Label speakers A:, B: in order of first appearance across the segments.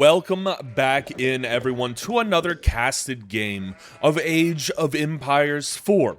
A: Welcome back in, everyone, to another casted game of Age of Empires 4,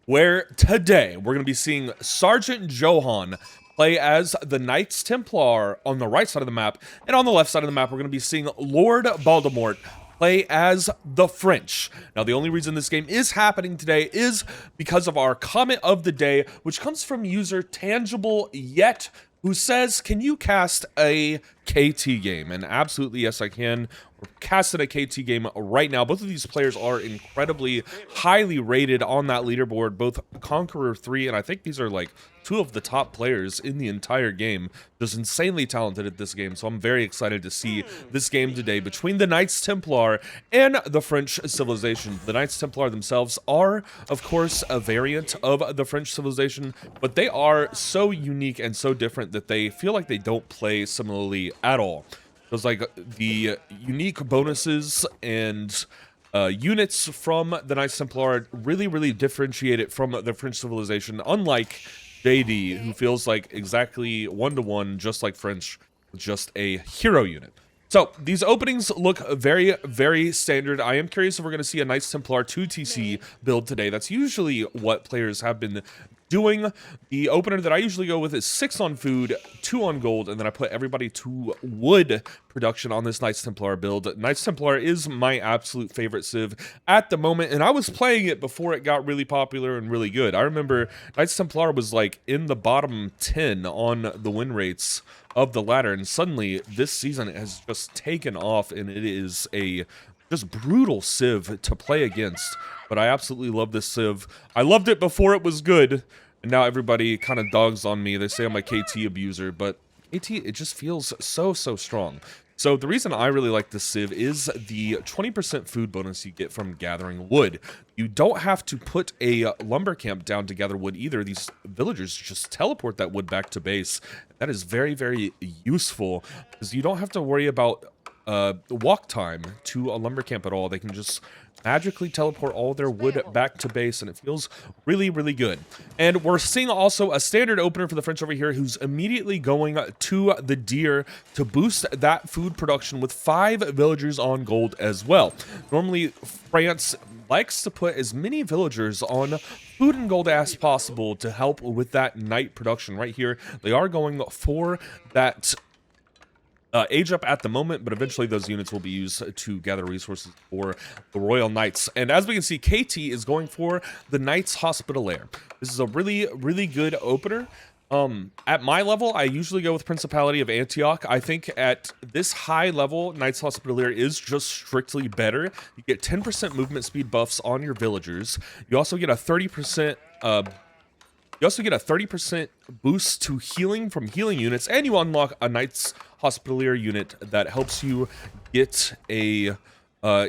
A: where today we're going to be seeing Sergeant Johan play as the Knights Templar on the right side of the map, and on the left side of the map we're going to be seeing Lord Voldemort play as the French. Now, the only reason this game is happening today is because of our comment of the day, which comes from user Tangible Yet, who says, can you cast a KT game? And absolutely, yes, I can. We're casting a KT game right now. Both of these players are incredibly highly rated on that leaderboard, both Conqueror 3, and I think these are like two of the top players in the entire game. Just insanely talented at this game, so I'm very excited to see this game today between the Knights Templar and the French civilization. The Knights Templar themselves are, of course, a variant of the French civilization, but they are so unique and so different that they feel like they don't play similarly at all. There's like the unique bonuses and units from the Knights Templar really differentiate it from the French civilization, unlike JD, who feels like exactly one-to-one, just like French, with just a hero unit. So, these openings look very standard. I am curious if we're going to see a Knights Templar 2TC build today. That's usually what players have been doing. The opener that I usually go with is 6 on food, 2 on gold, and then I put everybody to wood production on this Knights Templar build. Knights Templar is my absolute favorite civ at the moment, and I was playing it before it got really popular and really good. I remember Knights Templar was like in the bottom 10 on the win rates of the ladder, and suddenly this season it has just taken off, and it is a just brutal civ to play against. But I absolutely love this civ. I loved it before it was good, and now everybody kind of dogs on me. They say I'm a KT abuser, but KT, it just feels so strong. So the reason I really like this civ is the 20% food bonus you get from gathering wood. You don't have to put a lumber camp down to gather wood either. These villagers just teleport that wood back to base. That is very useful, because you don't have to worry about walk time to a lumber camp at all. They can just magically teleport all their wood back to base, and it feels really good. And we're seeing also a standard opener for the French over here, who's immediately going to the deer to boost that food production with 5 villagers on gold as well. Normally, France likes to put as many villagers on food and gold as possible to help with that night production. Right here, they are going for that age up at the moment, but eventually those units will be used to gather resources for the Royal Knights. And as we can see, KT is going for the Knights Hospitalier. This is a really good opener. At my level, I usually go with Principality of Antioch. I think at this high level, Knights Hospitalier is just strictly better. You get 10% movement speed buffs on your villagers. You also get a 30% boost to healing from healing units, and you unlock a Knights Hospitalier unit that helps you get a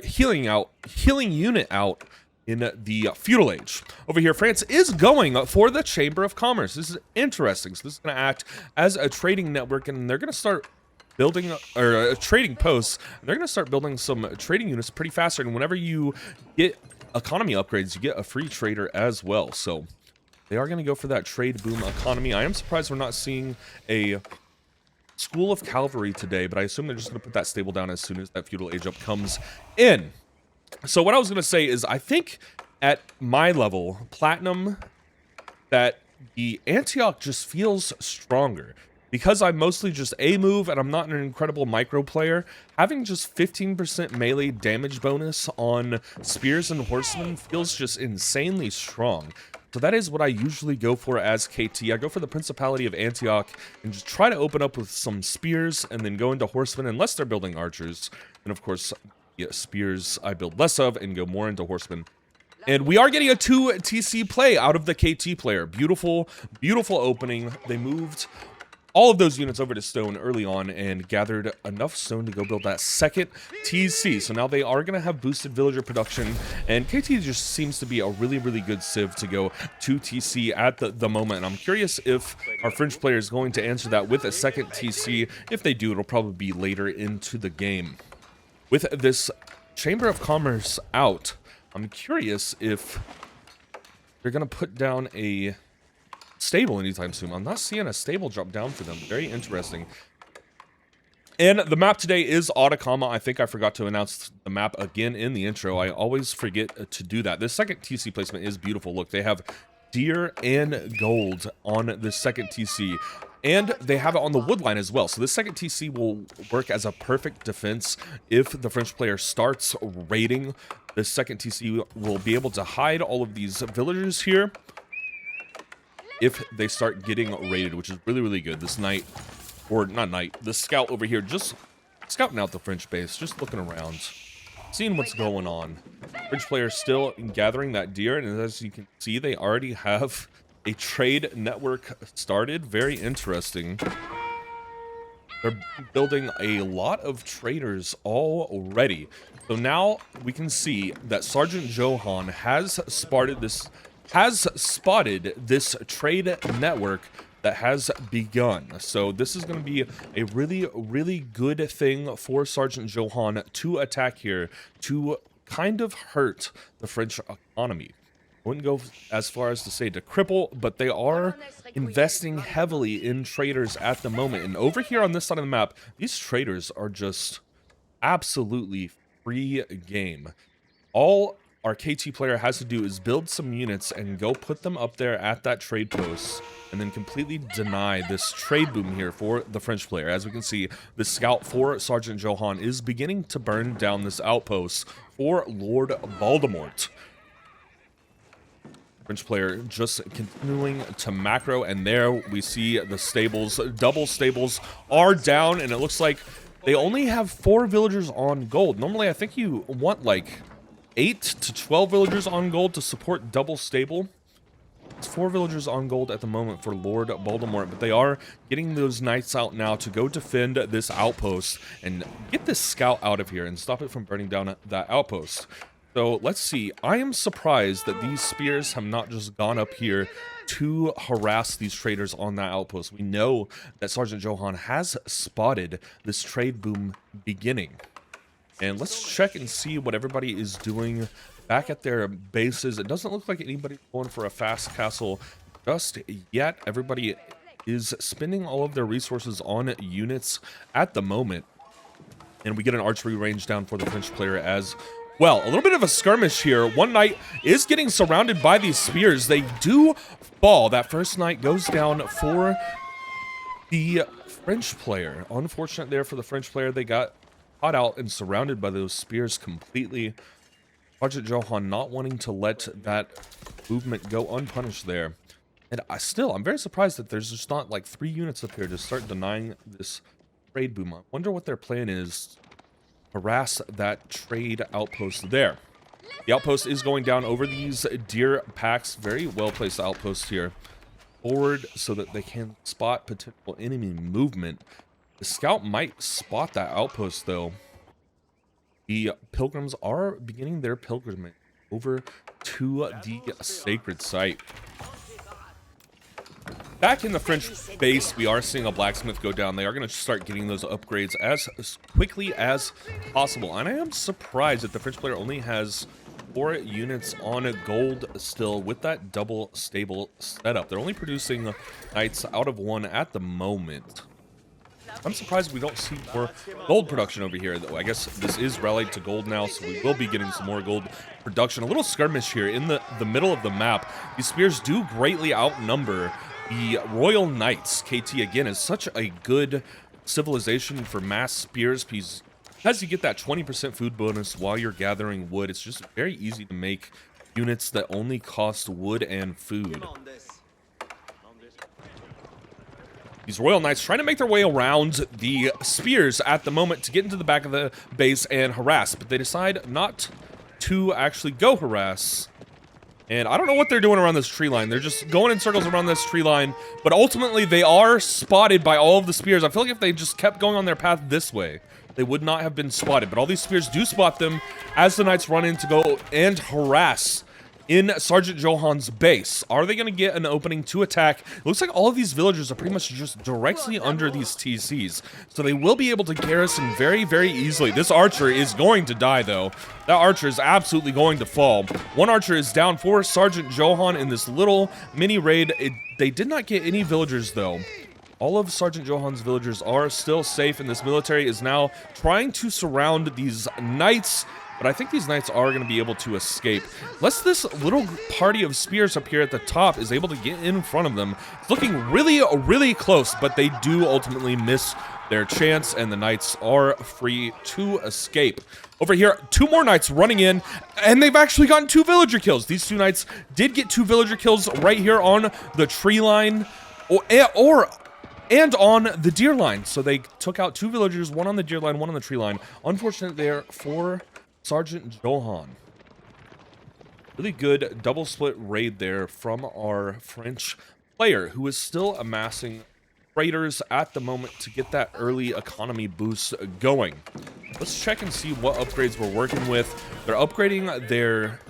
A: healing unit out in the feudal age. Over here, France is going for the Chamber of Commerce. This is interesting. So this is going to act as a trading network, and they're going to start building or trading posts. They're going to start building some trading units pretty faster, and whenever you get economy upgrades, you get a free trader as well. So they are going to go for that trade boom economy. I am surprised we're not seeing a School of Cavalry today, but I assume they're just going to put that stable down as soon as that feudal age up comes in. So what I was going to say is, I think at my level, Platinum, that the Antioch just feels stronger. Because I'm mostly just a move and I'm not an incredible micro player, having just 15% melee damage bonus on spears and horsemen feels just insanely strong. So that is what I usually go for as KT. I go for the Principality of Antioch and just try to open up with some spears and then go into horsemen unless they're building archers. And of course, yeah, spears I build less of and go more into horsemen. And we are getting a 2 TC play out of the KT player. Beautiful opening. They moved all of those units over to stone early on and gathered enough stone to go build that second TC. So now they are going to have boosted villager production, and KT just seems to be a really good civ to go 2 TC at the moment. And I'm curious if our French player is going to answer that with a second TC. If they do, it'll probably be later into the game. With this Chamber of Commerce out, I'm curious if they're going to put down a stable anytime soon. I'm not seeing a stable drop down for them. Very interesting. And the map today is Atacama. I think I forgot to announce the map again in the intro. I always forget to do that. This second TC placement is beautiful. Look, they have deer and gold on the second TC. And they have it on the wood line as well. So this second TC will work as a perfect defense if the French player starts raiding. This second TC will be able to hide all of these villagers here if they start getting raided, which is really, really good. This knight, or not knight, the scout over here, just scouting out the French base, just looking around, seeing what's going on. French player still gathering that deer, and as you can see, they already have a trade network started. Very interesting. They're building a lot of traders already. So now we can see that Sergeant Johan has spotted this trade network that has begun. So this is going to be a really, really good thing for Sergeant Johan to attack here to kind of hurt the French economy. I wouldn't go as far as to say to cripple, but they are investing heavily in traders at the moment. And over here on this side of the map, these traders are just absolutely free game. All our KT player has to do is build some units and go put them up there at that trade post, and then completely deny this trade boom here for the French player. As we can see, the scout for Sergeant Johan is beginning to burn down this outpost for Lord Voldemort. French player just continuing to macro, and there we see the stables. Double stables are down, and it looks like they only have 4 villagers on gold. Normally, I think you want like 8 to 12 villagers on gold to support double stable. It's 4 villagers on gold at the moment for Lord Voldemort, but they are getting those knights out now to go defend this outpost and get this scout out of here and stop it from burning down that outpost. So let's see. I am surprised that these spears have not just gone up here to harass these traders on that outpost. We know that Sergeant Johan has spotted this trade boom beginning. And let's check and see what everybody is doing back at their bases. It doesn't look like anybody's going for a fast castle just yet. Everybody is spending all of their resources on units at the moment. And we get an archery range down for the French player as well. A little bit of a skirmish here. One knight is getting surrounded by these spears. They do fall. That first knight goes down for the French player. Unfortunate there for the French player. They got caught out and surrounded by those spears completely. Sergeant Johan not wanting to let that movement go unpunished there. And I'm very surprised that there's just not like 3 units up here to start denying this trade boom. I wonder what their plan is. Harass that trade outpost there. The outpost is going down over these deer packs. Very well placed outposts here. Forward so that they can spot potential enemy movement. The scout might spot that outpost though. The pilgrims are beginning their pilgrimage over to the sacred site. Back in the French base, we are seeing a blacksmith go down. They are going to start getting those upgrades as quickly as possible. And I am surprised that the French player only has 4 units on gold still with that double stable setup. They're only producing knights out of 1 at the moment. I'm surprised we don't see more gold production over here, though. I guess this is rallied to gold now, so we will be getting some more gold production. A little skirmish here in the middle of the map. These spears do greatly outnumber the Royal Knights. KT, again, is such a good civilization for mass spears, because as you get that 20% food bonus while you're gathering wood, it's just very easy to make units that only cost wood and food. These Royal Knights trying to make their way around the spears at the moment to get into the back of the base and harass, but they decide not to actually go harass. And I don't know what they're doing around this tree line. They're just going in circles around this tree line, but ultimately they are spotted by all of the spears. I feel like if they just kept going on their path this way, they would not have been spotted, but all these spears do spot them as the knights run in to go and harass in Sergeant Johan's base. Are they going to get an opening to attack? It looks like all of these villagers are pretty much just directly under these TCs, so they will be able to garrison very, very easily. This archer is going to die, though. That archer is absolutely going to fall. One archer is down for Sergeant Johan in this little mini raid. They did not get any villagers, though. all of Sergeant Johann's villagers are still safe, and this military is now trying to surround these knights. But I think these knights are going to be able to escape. Unless this little party of spears up here at the top is able to get in front of them. It's looking really, really close, but they do ultimately miss their chance, and the knights are free to escape. Over here, 2 more knights running in, and they've actually gotten 2 villager kills. These 2 knights did get 2 villager kills right here on the tree line, and on the deer line. So they took out 2 villagers, 1 on the deer line, 1 on the tree line. Unfortunate there for Sergeant Johann. Really good double split raid there from our French player, who is still amassing traders at the moment to get that early economy boost going. Let's check and see what upgrades we're working with. They're upgrading their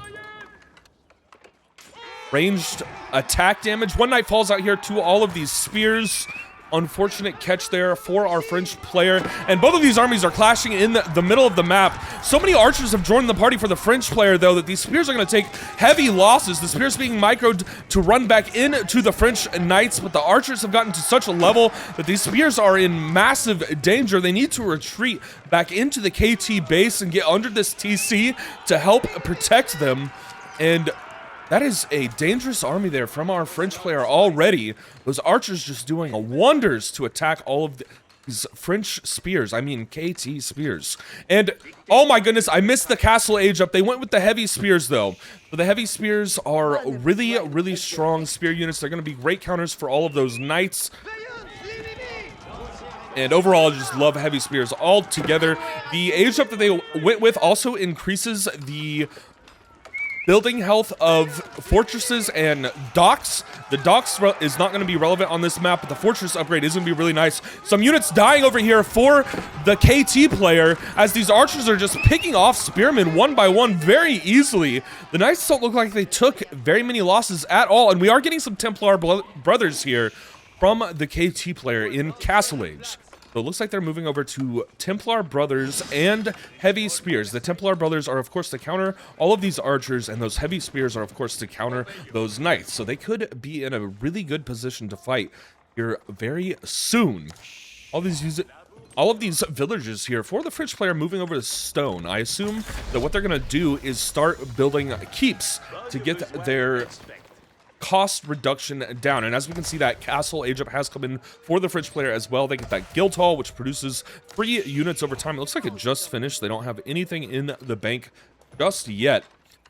A: ranged attack damage. 1 knight falls out here to all of these spears. Unfortunate catch there for our French player, and both of these armies are clashing in the middle of the map. So many archers have joined the party for the French player, though, that these spears are going to take heavy losses. The spears being microed to run back into the French knights, but the archers have gotten to such a level that these spears are in massive danger. They need to retreat back into the KT base and get under this TC to help protect them, and that is a dangerous army there from our French player already. Those archers just doing wonders to attack all of these French spears. I mean, KT spears. And, oh my goodness, I missed the castle age up. They went with the heavy spears, though. So the heavy spears are really, really strong spear units. They're going to be great counters for all of those knights. And overall, I just love heavy spears altogether. The age up that they went with also increases the building health of fortresses and docks. The docks is not going to be relevant on this map, but the fortress upgrade is going to be really nice. Some units dying over here for the KT player as these archers are just picking off spearmen 1 by 1 very easily. The knights don't look like they took very many losses at all, and we are getting some Templar brothers here from the KT player in Castle Age. So it looks like they're moving over to Templar Brothers and Heavy Spears. The Templar Brothers are, of course, to counter all of these archers, and those Heavy Spears are, of course, to counter those knights. So they could be in a really good position to fight here very soon. All of these villagers here for the French player moving over to stone. I assume that what they're going to do is start building keeps to get their cost reduction down, and as we can see, that castle age up has come in for the French player as well. They get that guild hall, which produces 3 units over time. It looks like it just finished. They don't have anything in the bank just yet,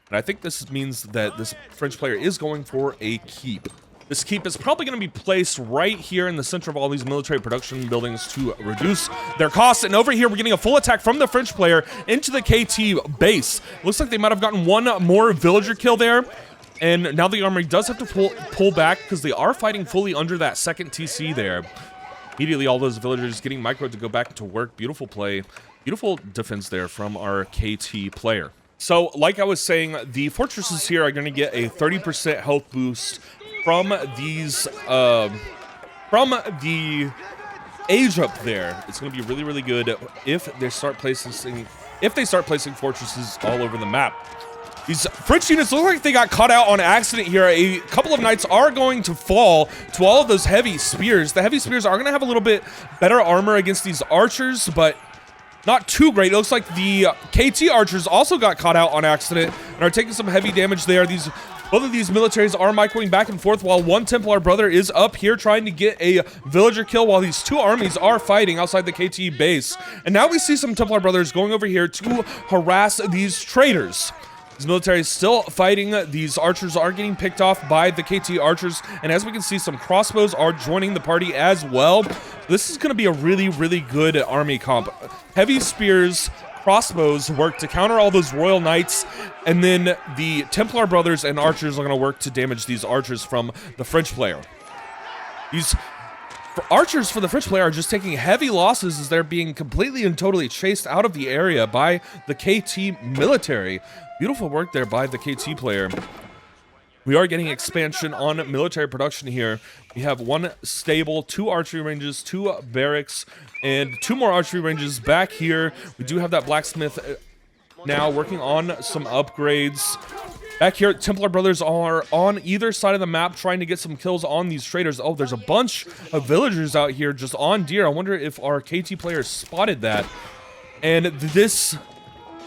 A: and I think this means that this French player is going for a keep. This keep is probably going to be placed right here in the center of all these military production buildings to reduce their costs. And over here, we're getting a full attack from the French player into the KT base. Looks like they might have gotten 1 more villager kill there. And now the army does have to pull back because they are fighting fully under that second TC there. Immediately, all those villagers getting microed to go back to work. Beautiful play. Beautiful defense there from our KT player. So, like I was saying, the fortresses here are going to get a 30% health boost from these, from the age up there. It's going to be really, really good if they start placing fortresses all over the map. These French units look like they got caught out on accident here. A couple of knights are going to fall to all of those heavy spears. The heavy spears are going to have a little bit better armor against these archers, but not too great. It looks like the KT archers also got caught out on accident and are taking some heavy damage there. Both of these militaries are microing back and forth while 1 Templar brother is up here trying to get a villager kill while these 2 armies are fighting outside the KT base. And now we see some Templar brothers going over here to harass these traders. This military is still fighting. These archers are getting picked off by the KT archers. And as we can see, some crossbows are joining the party as well. This is going to be a really, really good army comp. Heavy spears, crossbows work to counter all those royal knights. And then the Templar brothers and archers are going to work to damage these archers from the French player. These archers for the French player are just taking heavy losses as they're being completely and totally chased out of the area by the KT military. Beautiful work there by the KT player. We are getting expansion on military production here. We have 1 stable, 2 archery ranges, 2 barracks, and 2 more archery ranges back here. We do have that blacksmith now working on some upgrades. Back here, Templar brothers are on either side of the map trying to get some kills on these traders. Oh, there's a bunch of villagers out here just on deer. I wonder if our KT player spotted that. And this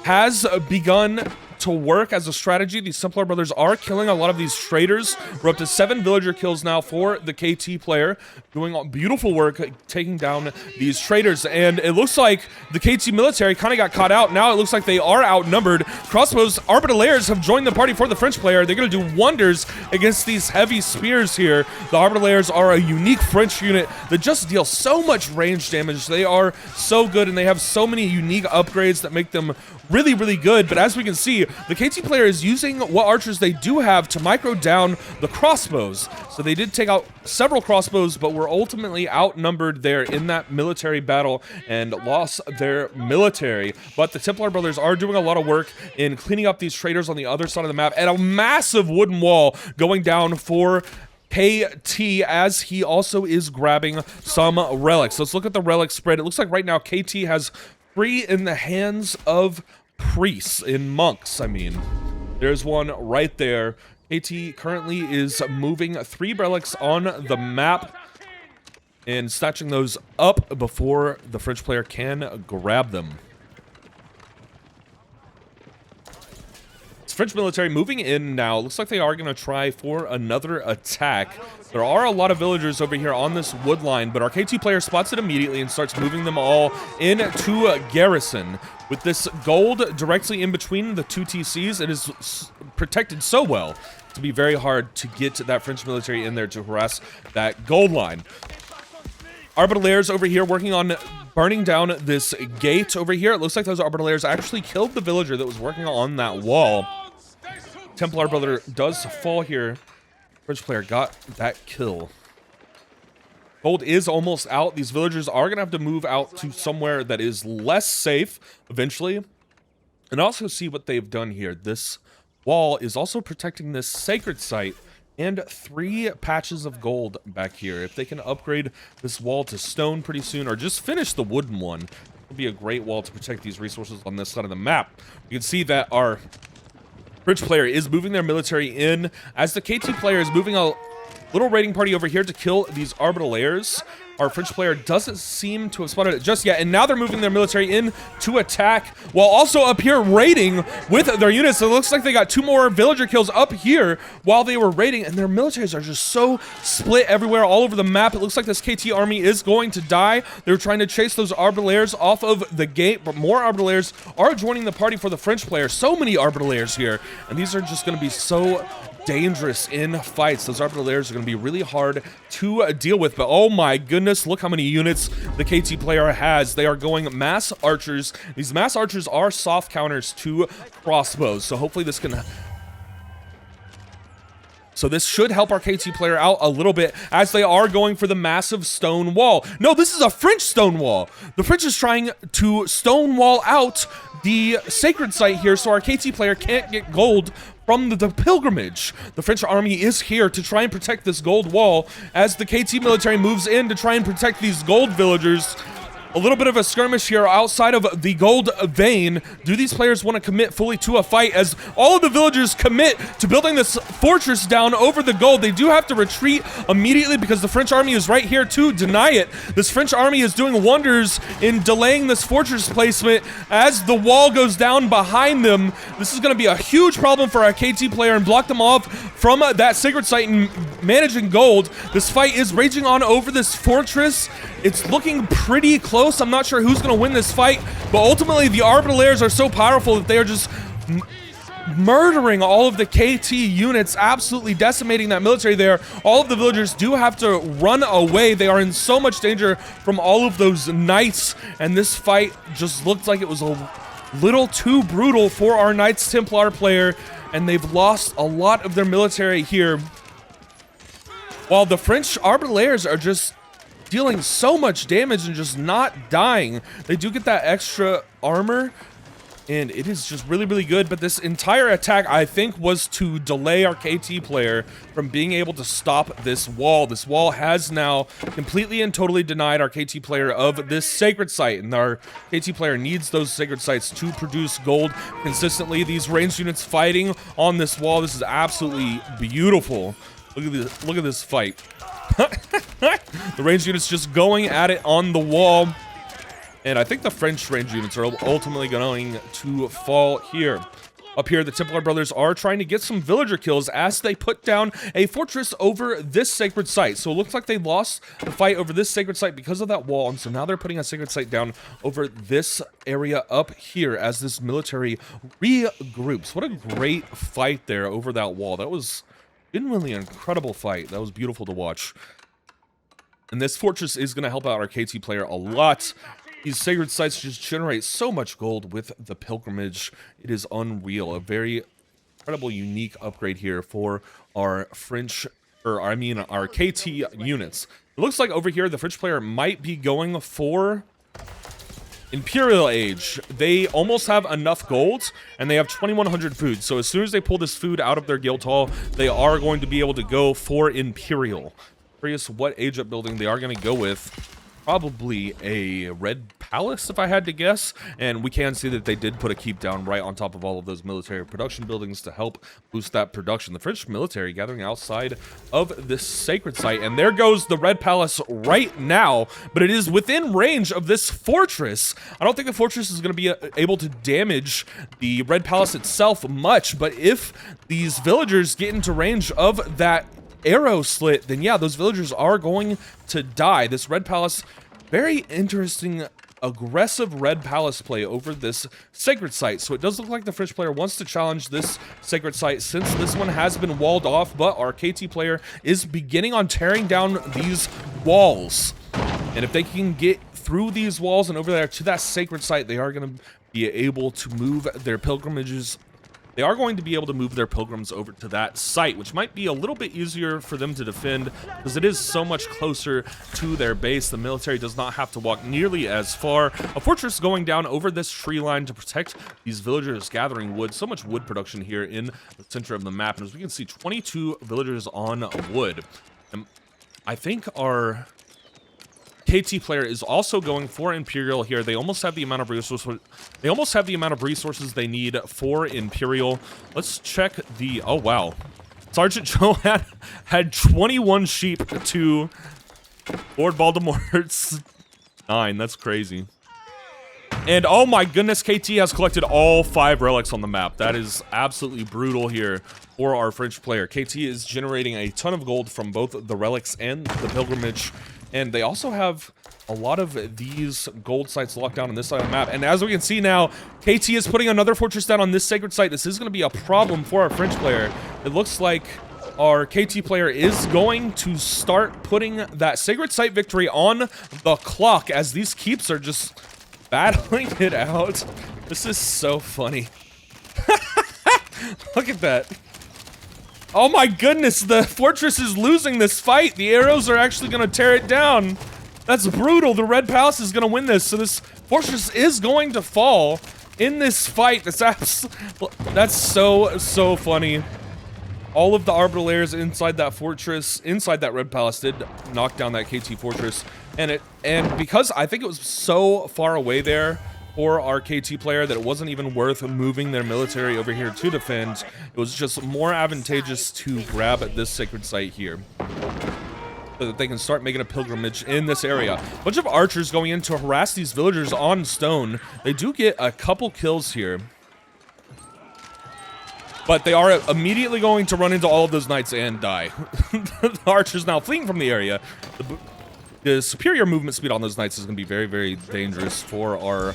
A: has begun to work as a strategy. These Templar brothers are killing a lot of these traders. We're up to 7 villager kills now for the KT player, doing beautiful work taking down these traders. And it looks like the KT military kind of got caught out. Now it looks like they are outnumbered. Crossbows Arbitelaires have joined the party for the French player. They're going to do wonders against these heavy spears here. The Arbitelaires are a unique French unit that just deal so much range damage. They are so good, and they have so many unique upgrades that make them really, really good. But as we can see, the KT player is using what archers they do have to micro down the crossbows. So they did take out several crossbows, but were ultimately outnumbered there in that military battle and lost their military. But the Templar brothers are doing a lot of work in cleaning up these traders on the other side of the map, and a massive wooden wall going down for KT, as he also is grabbing some relics. Let's look at the relic spread. It looks like right now KT has 3 in the hands of priests, in monks, I mean. There's one right there. KT currently is moving 3 relics on the map and snatching those up before the French player can grab them. French military moving in now. Looks like they are going to try for another attack. There are a lot of villagers over here on this wood line, but our KT player spots it immediately and starts moving them all into a garrison. With this gold directly in between the 2 TCs, it is protected so well to be very hard to get that French military in there to harass that gold line. Arbitelaires over here working on burning down this gate over here. It looks like those Arbitelaires actually killed the villager that was working on that wall. Templar brother does fall here. French player got that kill. Gold is almost out. These villagers are going to have to move out to somewhere that is less safe eventually. And also see what they've done here. This wall is also protecting this sacred site and 3 patches of gold back here. If they can upgrade this wall to stone pretty soon, or just finish the wooden one, it would be a great wall to protect these resources on this side of the map. You can see that our French player is moving their military in, as the KT player is moving a little raiding party over here to kill these Arbitelaires. Our French player doesn't seem to have spotted it just yet, and now they're moving their military in to attack, while also up here raiding with their units. So it looks like they got 2 more villager kills up here while they were raiding, and their militaries are just so split everywhere all over the map. It looks like this KT army is going to die. They're trying to chase those Arbitelaires off of the gate, but more Arbitelaires are joining the party for the French player. So many Arbitelaires here, and these are just going to be so dangerous in fights. Those Arbitelaires are going to be really hard to deal with, but oh my goodness, look how many units the KT player has. They are going mass archers. These mass archers are soft counters to crossbows, so hopefully this can... So this should help our KT player out a little bit, as they are going for the massive stone wall. No, this is a French stone wall. The French is trying to stone wall out the sacred site here, so our KT player can't get gold from the pilgrimage. The French army is here to try and protect this gold wall, as the KT military moves in to try and protect these gold villagers. A little bit of a skirmish here outside of the gold vein. Do these players want to commit fully to a fight, as all of the villagers commit to building this fortress down over the gold? They do have to retreat immediately because the French army is right here to deny it. This French army is doing wonders in delaying this fortress placement as the wall goes down behind them. This is going to be a huge problem for our KT player and block them off from that sacred site and managing gold. This fight is raging on over this fortress. It's looking pretty close. I'm not sure who's going to win this fight, but ultimately the Arbitelaires are so powerful that they are just murdering all of the KT units, absolutely decimating that military there. All of the villagers do have to run away. They are in so much danger from all of those knights, and this fight just looked like it was a little too brutal for our Knights Templar player, and they've lost a lot of their military here, while the French Arbitelaires are just dealing so much damage and just not dying. They do get that extra armor, And it is just really, really good. But this entire attack, I think, was to delay our KT player from being able to stop this wall. This wall has now completely and totally denied our KT player of this sacred site. And our KT player needs those sacred sites to produce gold consistently. These ranged units fighting on this wall. This is absolutely beautiful. Look at this fight. The ranged units just going at it on the wall. And I think the French range units are ultimately going to fall here. Up here, the Templar brothers are trying to get some villager kills as they put down a fortress over this sacred site. So it looks like they lost the fight over this sacred site because of that wall. And so now they're putting a sacred site down over this area up here as this military regroups. What a great fight there over that wall. That was genuinely an incredible fight. That was beautiful to watch. And this fortress is going to help out our KT player a lot. These sacred sites just generate so much gold with the pilgrimage. It is unreal. A very incredible, unique upgrade here for our our KT units. It looks like over here the French player might be going for Imperial Age. They almost have enough gold, and they have 2,100 food. So as soon as they pull this food out of their guild hall, they are going to be able to go for Imperial. Curious what age up building they are going to go with. Probably a red palace, if I had to guess. And we can see that they did put a keep down right on top of all of those military production buildings to help boost that production. The French military gathering outside of this sacred site. And there goes the red palace right now. But it is within range of this fortress. I don't think the fortress is going to be able to damage the red palace itself much. But if these villagers get into range of that arrow slit, then yeah, those villagers are going to die. This red palace, very interesting, aggressive red palace play over this sacred site. So it does look like the French player wants to challenge this sacred site since this one has been walled off, but our KT player is beginning on tearing down these walls. And if they can get through these walls and over there to that sacred site, they are going to be able to move their pilgrimages. They are going to be able to move their pilgrims over to that site, which might be a little bit easier for them to defend because it is so much closer to their base. The military does not have to walk nearly as far. A fortress going down over this tree line to protect these villagers gathering wood. So much wood production here in the center of the map. And as we can see, 22 villagers on wood. And I think our KT player is also going for Imperial here. They almost have the amount of resources. They almost have the amount of resources they need for Imperial. Let's check the. Oh wow, Sergeant Joe had 21 sheep to Lord Voldemort's 9. That's crazy. And oh my goodness, KT has collected all 5 relics on the map. That is absolutely brutal here for our French player. KT is generating a ton of gold from both the relics and the pilgrimage. And they also have a lot of these gold sites locked down on this side of the map. And as we can see now, KT is putting another fortress down on this sacred site. This is going to be a problem for our French player. It looks like our KT player is going to start putting that sacred site victory on the clock as these keeps are just battling it out. This is so funny. Look at that. Oh my goodness, the fortress is losing this fight. The arrows are actually going to tear it down. That's brutal. The red palace is going to win this. So this fortress is going to fall in this fight. That's so funny. All of the arbalers inside that fortress, inside that red palace, did knock down that KT fortress. And because I think it was so far away there for our KT player that it wasn't even worth moving their military over here to defend. It was just more advantageous to grab this sacred site here so that they can start making a pilgrimage in this area. A bunch of archers going in to harass these villagers on stone. They do get a couple kills here, but they are immediately going to run into all of those knights and die. The archers now fleeing from the area. The superior movement speed on those knights is going to be very, very dangerous for our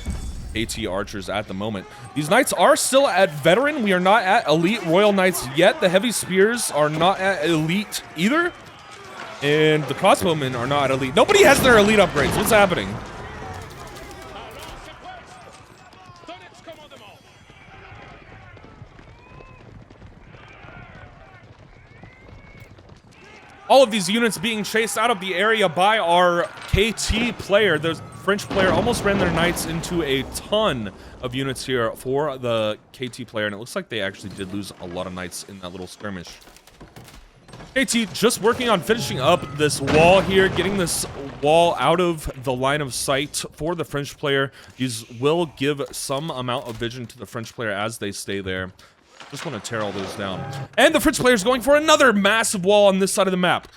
A: AT archers at the moment. These knights are still at veteran. We are not at elite royal knights yet. The heavy spears are not at elite either. And the crossbowmen are not elite. Nobody has their elite upgrades. What's happening? All of these units being chased out of the area by our KT player. French player almost ran their knights into a ton of units here for the KT player, and it looks like they actually did lose a lot of knights in that little skirmish. KT just working on finishing up this wall here, getting this wall out of the line of sight for the French player. These will give some amount of vision to the French player as they stay there. Just want to tear all those down. And the French player is going for another massive wall on this side of the map.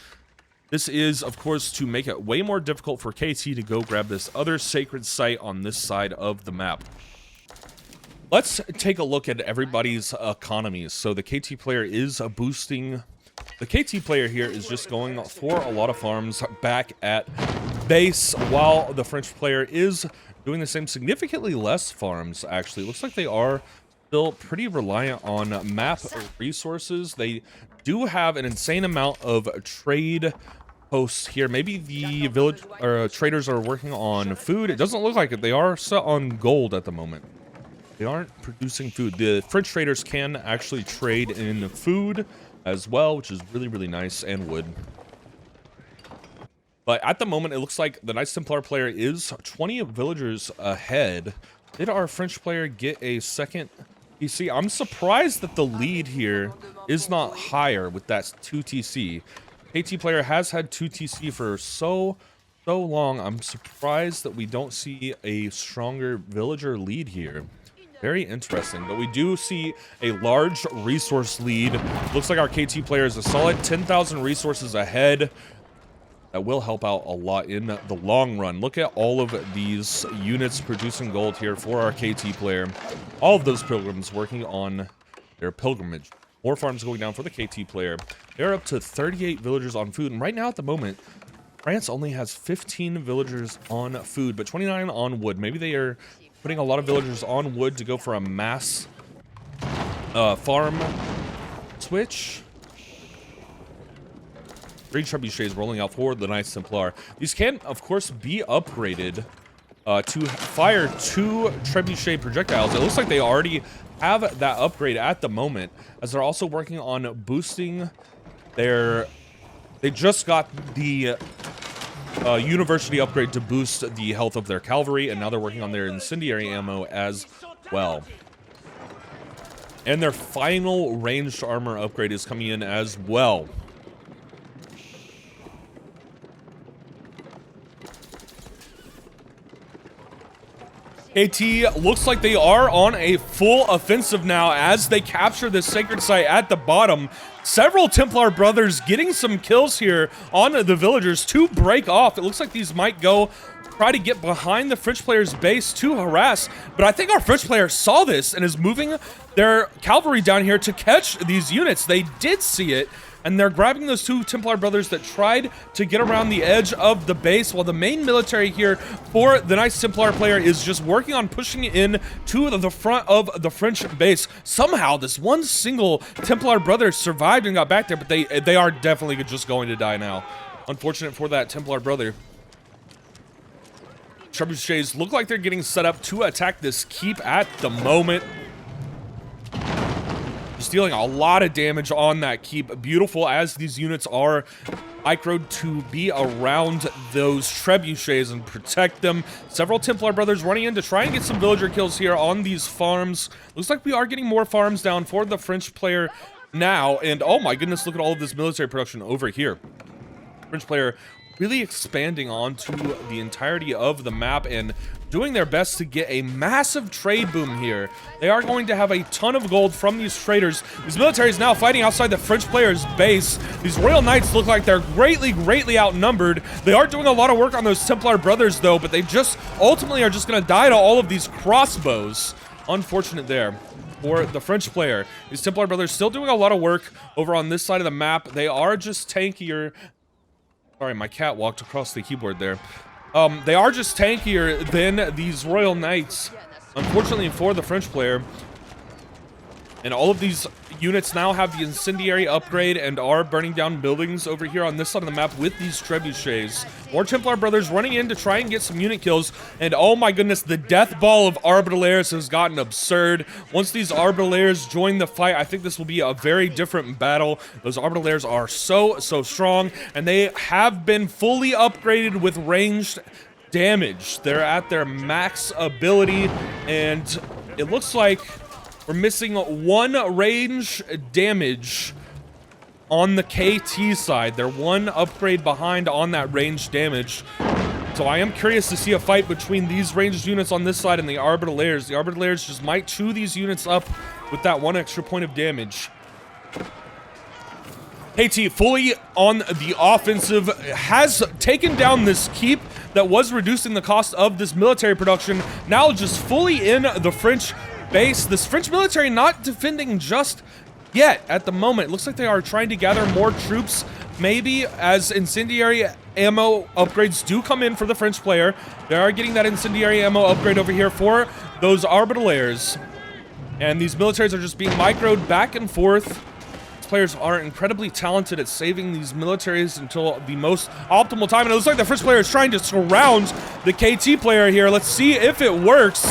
A: This is, of course, to make it way more difficult for KT to go grab this other sacred site on this side of the map. Let's take a look at everybody's economies. So the KT player is boosting. The KT player here is just going for a lot of farms back at base, while the French player is doing the same, significantly less farms, actually. It looks like they are still pretty reliant on map resources. They do have an insane amount of trade posts here. Maybe the village or traders are working on food. It doesn't look like it. They are set on gold at the moment. They aren't producing food. The French traders can actually trade in food as well, which is really, really nice, and wood. But at the moment, it looks like the Knights Templar player is 20 villagers ahead. Did our French player get a second TC? I'm surprised that the lead here is not higher with that 2 TC. KT player has had 2 TC for so long. I'm surprised that we don't see a stronger villager lead here. Very interesting, but we do see a large resource lead. Looks like our KT player is a solid 10,000 resources ahead. That will help out a lot in the long run. Look at all of these units producing gold here for our KT player. All of those pilgrims working on their pilgrimage. More farms going down for the KT player. They're up to 38 villagers on food, and right now at the moment, France only has 15 villagers on food, but 29 on wood. Maybe they are putting a lot of villagers on wood to go for a mass farm switch. 3 trebuchets rolling out for the Knights Templar. These can, of course, be upgraded to fire 2 trebuchet projectiles. It looks like they already have that upgrade at the moment, as they're also working on boosting their... They just got the university upgrade to boost the health of their cavalry, and now they're working on their incendiary ammo as well. And their final ranged armor upgrade is coming in as well. KT looks like they are on a full offensive now as they capture this sacred site at the bottom. Several Templar brothers getting some kills here on the villagers to break off. It looks like these might go try to get behind the French player's base to harass, but I think our French player saw this and is moving their cavalry down here to catch these units. They did see it, and they're grabbing those 2 Templar brothers that tried to get around the edge of the base, while the main military here for the Knights Templar player is just working on pushing in to the front of the French base. Somehow, this one single Templar brother survived and got back there, but they are definitely just going to die now. Unfortunate for that Templar brother. Trebuchets look like they're getting set up to attack this keep at the moment. Just dealing a lot of damage on that keep. Beautiful as these units are microed to be around those trebuchets and protect them. Several Templar brothers running in to try and get some villager kills here on these farms. Looks like we are getting more farms down for the French player now. And oh my goodness, look at all of this military production over here. French player really expanding onto the entirety of the map and doing their best to get a massive trade boom here. They are going to have a ton of gold from these traders. These militaries now fighting outside the French player's base. These Royal Knights look like they're greatly outnumbered. They are doing a lot of work on those Templar brothers though, but they just ultimately are just going to die to all of these crossbows. Unfortunate there for the French player. These Templar brothers still doing a lot of work over on this side of the map. They are just tankier. Sorry, my cat walked across the keyboard there. They are just tankier than these Royal Knights, unfortunately for the French player. And all of these units now have the incendiary upgrade and are burning down buildings over here on this side of the map with these trebuchets. More Templar brothers running in to try and get some unit kills. And oh my goodness, the death ball of Arbaleers has gotten absurd. Once these Arbaleers join the fight, I think this will be a very different battle. Those Arbaleers are so strong, and they have been fully upgraded with ranged damage. They're at their max ability, and it looks like we're missing 1 range damage on the KT side. They're 1 upgrade behind on that range damage. So I am curious to see a fight between these ranged units on this side and the Arbiters. The Arbiters just might chew these units up with that 1 extra point of damage. KT fully on the offensive, has taken down this keep that was reducing the cost of this military production. Now just fully in the French base. This French military not defending just yet at the moment. It looks like they are trying to gather more troops, maybe as incendiary ammo upgrades do come in for the French player. They are getting that incendiary ammo upgrade over here for those Arbiters. And these militaries are just being microed back and forth. Players are incredibly talented at saving these militaries until the most optimal time, and it looks like the French player is trying to surround the KT player here. Let's see if it works.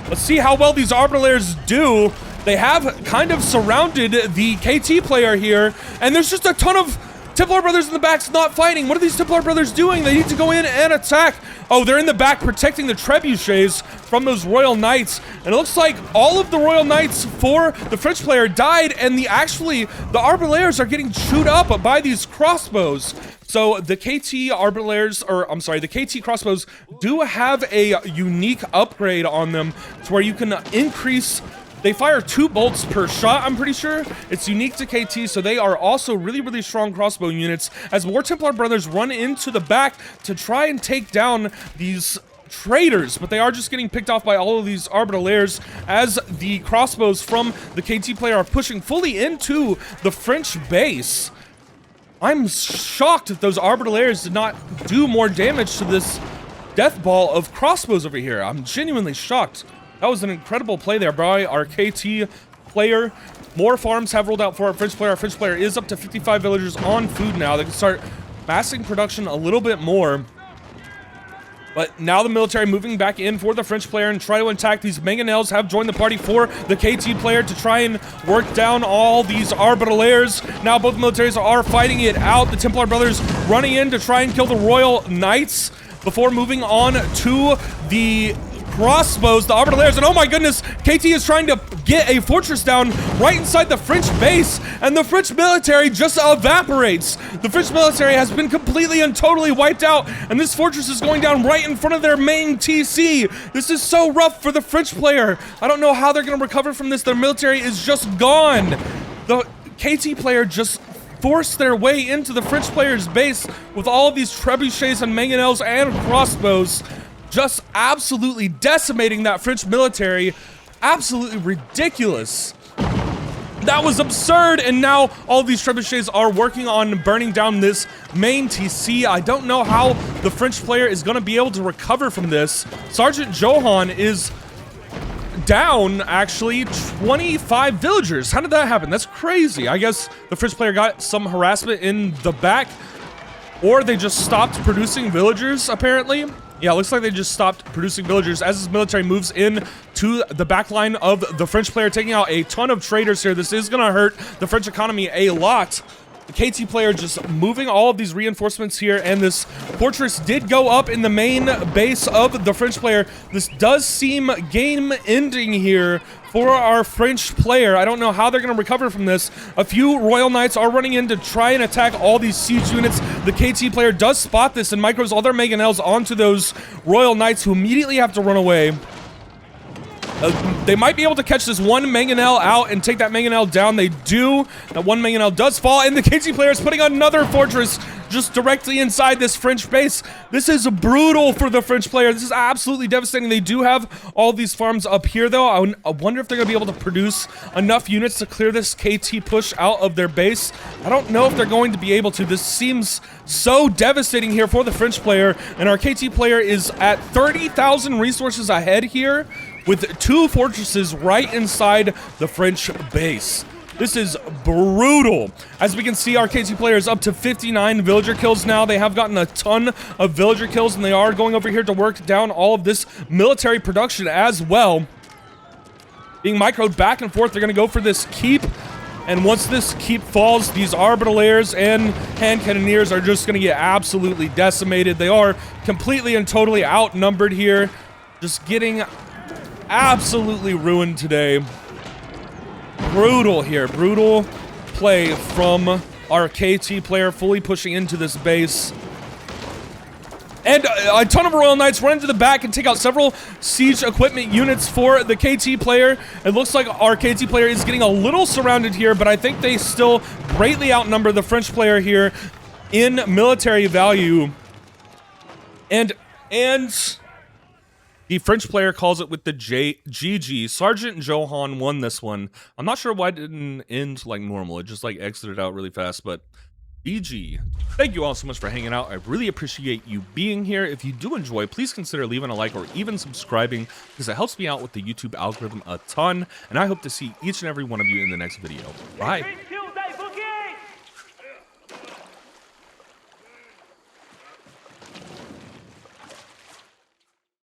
A: Let's see how well these Arbiters do. They have kind of surrounded the KT player here, and there's just a ton of Templar brothers in the back's not fighting. What are these Templar brothers doing? They need to go in and attack. Oh, they're in the back protecting the trebuchets from those Royal Knights. And it looks like all of the Royal Knights for the French player died, and the Arbiters are getting chewed up by these crossbows. So the KT Arbiters, or I'm sorry, the KT crossbows do have a unique upgrade on them to where you can increase. They fire 2 bolts per shot, I'm pretty sure. It's unique to KT, so they are also really, really strong crossbow units as more Templar brothers run into the back to try and take down these traitors, but they are just getting picked off by all of these Arbiters as the crossbows from the KT player are pushing fully into the French base. I'm shocked that those Arbiters did not do more damage to this death ball of crossbows over here. I'm genuinely shocked. That was an incredible play there by our KT player. More farms have rolled out for our French player. Our French player is up to 55 villagers on food now. They can start massing production a little bit more. But now the military moving back in for the French player and try to attack. These mangonels have joined the party for the KT player to try and work down all these Arbiters. Now both militaries are fighting it out. The Templar brothers running in to try and kill the Royal Knights before moving on to the crossbows, the Arbiters, and oh my goodness, KT is trying to get a fortress down right inside the French base, and the French military just evaporates. The French military has been completely and totally wiped out, and this fortress is going down right in front of their main TC. This is so rough for the French player. I don't know how they're going to recover from this. Their military is just gone. The KT player just forced their way into the French player's base with all of these trebuchets and mangonels and crossbows, just absolutely decimating that French military. Absolutely ridiculous. That was absurd, and now all these trebuchets are working on burning down this main TC. I don't know how the French player is going to be able to recover from this. Sergeant Johan is down, actually, 25 villagers. How did that happen? That's crazy. I guess the French player got some harassment in the back, or they just stopped producing villagers, apparently. Yeah, it looks like they just stopped producing villagers as this military moves in to the back line of the French player, taking out a ton of traitors here. This is going to hurt the French economy a lot. The KT player just moving all of these reinforcements here, and this fortress did go up in the main base of the French player. This does seem game ending here for our French player. I don't know how they're going to recover from this. A few Royal Knights are running in to try and attack all these siege units. The KT player does spot this and micros all their mangonels onto those Royal Knights, who immediately have to run away. They might be able to catch this one mangonel out and take that mangonel down. They do. That one mangonel does fall, and the KT player is putting another fortress just directly inside this French base. This is brutal for the French player. This is absolutely devastating. They do have all these farms up here, though. I wonder if they're going to be able to produce enough units to clear this KT push out of their base. I don't know if they're going to be able to. This seems so devastating here for the French player, and our KT player is at 30,000 resources ahead here, with 2 fortresses right inside the French base. This is brutal. As we can see, our KT player is up to 59 villager kills now. They have gotten a ton of villager kills, and they are going over here to work down all of this military production as well. Being microed back and forth, they're going to go for this keep. And once this keep falls, these Arbiters and hand cannoneers are just going to get absolutely decimated. They are completely and totally outnumbered here. Just getting absolutely ruined today. Brutal here. Brutal play from our KT player, fully pushing into this base. And a ton of Royal Knights run into the back and take out several siege equipment units for the KT player. It looks like our KT player is getting a little surrounded here, but I think they still greatly outnumber the French player here in military value. And the French player calls it with the GG. Sergeant Johan won this one. I'm not sure why it didn't end like normal. It just like exited out really fast, but GG. Thank you all so much for hanging out. I really appreciate you being here. If you do enjoy, please consider leaving a like or even subscribing, because it helps me out with the YouTube algorithm a ton. And I hope to see each and every one of you in the next video. Bye.